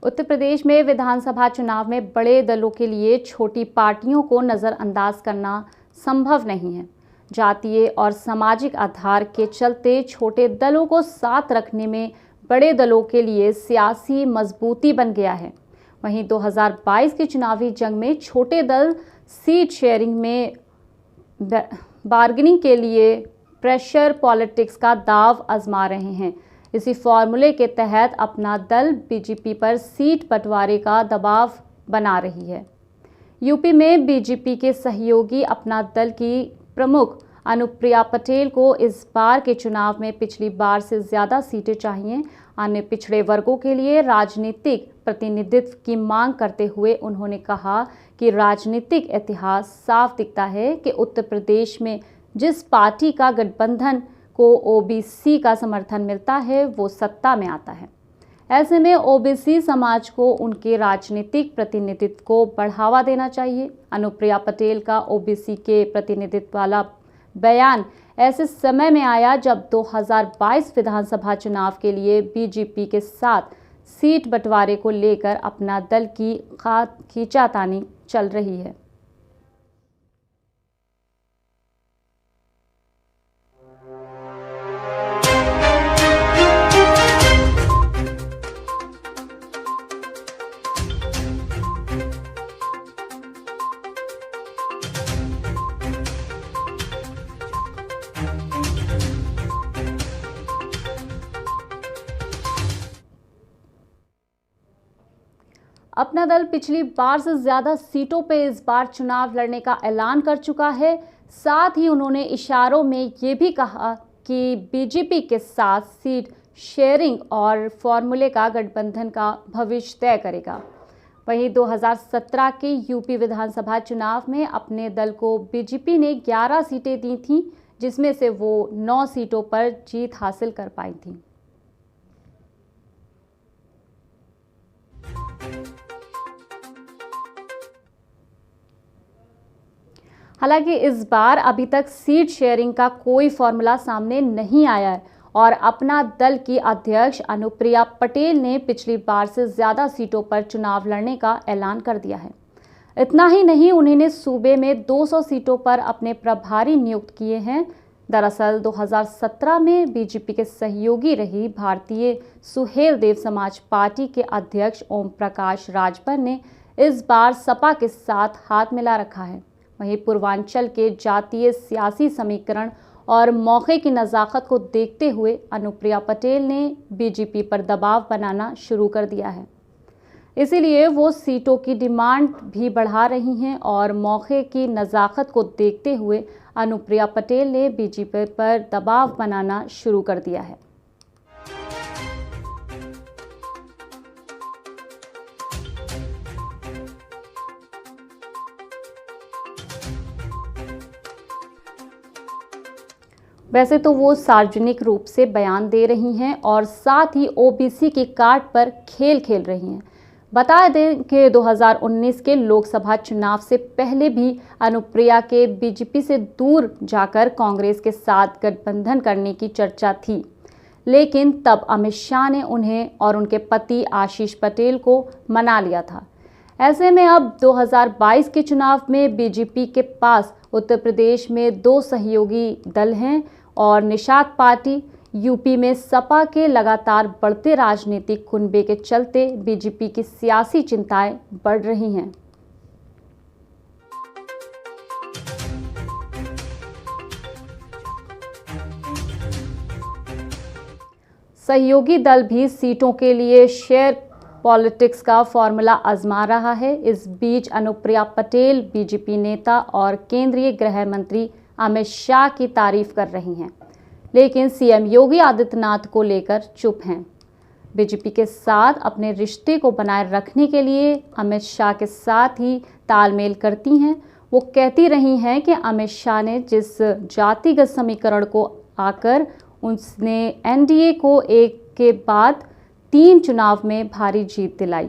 उत्तर प्रदेश में विधानसभा चुनाव में बड़े दलों के लिए छोटी पार्टियों को नज़रअंदाज करना संभव नहीं है। जातीय और सामाजिक आधार के चलते छोटे दलों को साथ रखने में बड़े दलों के लिए सियासी मजबूती बन गया है। वहीं 2022 के चुनावी जंग में छोटे दल सीट शेयरिंग में बार्गेनिंग के लिए प्रेशर पॉलिटिक्स का दांव आजमा रहे हैं। इसी फॉर्मूले के तहत अपना दल बीजेपी पर सीट बंटवारे का दबाव बना रही है। यूपी में बीजेपी के सहयोगी अपना दल की प्रमुख अनुप्रिया पटेल को इस बार के चुनाव में पिछली बार से ज़्यादा सीटें चाहिए। अन्य पिछड़े वर्गों के लिए राजनीतिक प्रतिनिधित्व की मांग करते हुए उन्होंने कहा कि राजनीतिक इतिहास साफ दिखता है कि उत्तर प्रदेश में जिस पार्टी का गठबंधन को ओबीसी का समर्थन मिलता है वो सत्ता में आता है। ऐसे में ओबीसी समाज को उनके राजनीतिक प्रतिनिधित्व को बढ़ावा देना चाहिए। अनुप्रिया पटेल का ओबीसी के प्रतिनिधित्व वाला बयान ऐसे समय में आया जब 2022 विधानसभा चुनाव के लिए बीजेपी के साथ सीट बंटवारे को लेकर अपना दल की खींचातानी चल रही है। अपना दल पिछली बार से ज़्यादा सीटों पे इस बार चुनाव लड़ने का ऐलान कर चुका है। साथ ही उन्होंने इशारों में ये भी कहा कि बीजेपी के साथ सीट शेयरिंग और फॉर्मूले का गठबंधन का भविष्य तय करेगा। वहीं 2017 के यूपी विधानसभा चुनाव में अपने दल को बीजेपी ने 11 सीटें दी थीं, जिसमें से वो 9 सीटों पर जीत हासिल कर पाई थी। हालांकि इस बार अभी तक सीट शेयरिंग का कोई फॉर्मूला सामने नहीं आया है और अपना दल की अध्यक्ष अनुप्रिया पटेल ने पिछली बार से ज़्यादा सीटों पर चुनाव लड़ने का ऐलान कर दिया है। इतना ही नहीं, उन्होंने सूबे में 200 सीटों पर अपने प्रभारी नियुक्त किए हैं। दरअसल 2017 में बीजेपी के सहयोगी रही भारतीय सुहेल देव समाज पार्टी के अध्यक्ष ओम प्रकाश राजभर ने इस बार सपा के साथ हाथ मिला रखा है। वहीं पूर्वांचल के जातीय सियासी समीकरण और मौके की नज़ाकत को देखते हुए अनुप्रिया पटेल ने बीजेपी पर दबाव बनाना शुरू कर दिया है। इसीलिए वो सीटों की डिमांड भी बढ़ा रही हैं और मौके की नज़ाकत को देखते हुए अनुप्रिया पटेल ने बीजेपी पर दबाव बनाना शुरू कर दिया है। वैसे तो वो सार्वजनिक रूप से बयान दे रही हैं और साथ ही ओबीसी की कार्ड पर खेल खेल रही हैं। बता दें कि 2019 के लोकसभा चुनाव से पहले भी अनुप्रिया के बीजेपी से दूर जाकर कांग्रेस के साथ गठबंधन करने की चर्चा थी, लेकिन तब अमित शाह ने उन्हें और उनके पति आशीष पटेल को मना लिया था। ऐसे में अब 2022 के चुनाव में बीजेपी के पास उत्तर प्रदेश में 2 सहयोगी दल हैं और निषाद पार्टी। यूपी में सपा के लगातार बढ़ते राजनीतिक कुनबे के चलते बीजेपी की सियासी चिंताएं बढ़ रही हैं। सहयोगी दल भी सीटों के लिए शेयर पॉलिटिक्स का फॉर्मूला आजमा रहा है। इस बीच अनुप्रिया पटेल बीजेपी नेता और केंद्रीय गृह मंत्री अमित शाह की तारीफ कर रही हैं, लेकिन सीएम योगी आदित्यनाथ को लेकर चुप हैं। बीजेपी के साथ अपने रिश्ते को बनाए रखने के लिए अमित शाह के साथ ही तालमेल करती हैं। वो कहती रही हैं कि अमित शाह ने जिस जातिगत समीकरण को आकर उसने एनडीए को एक के बाद 3 चुनाव में भारी जीत दिलाई।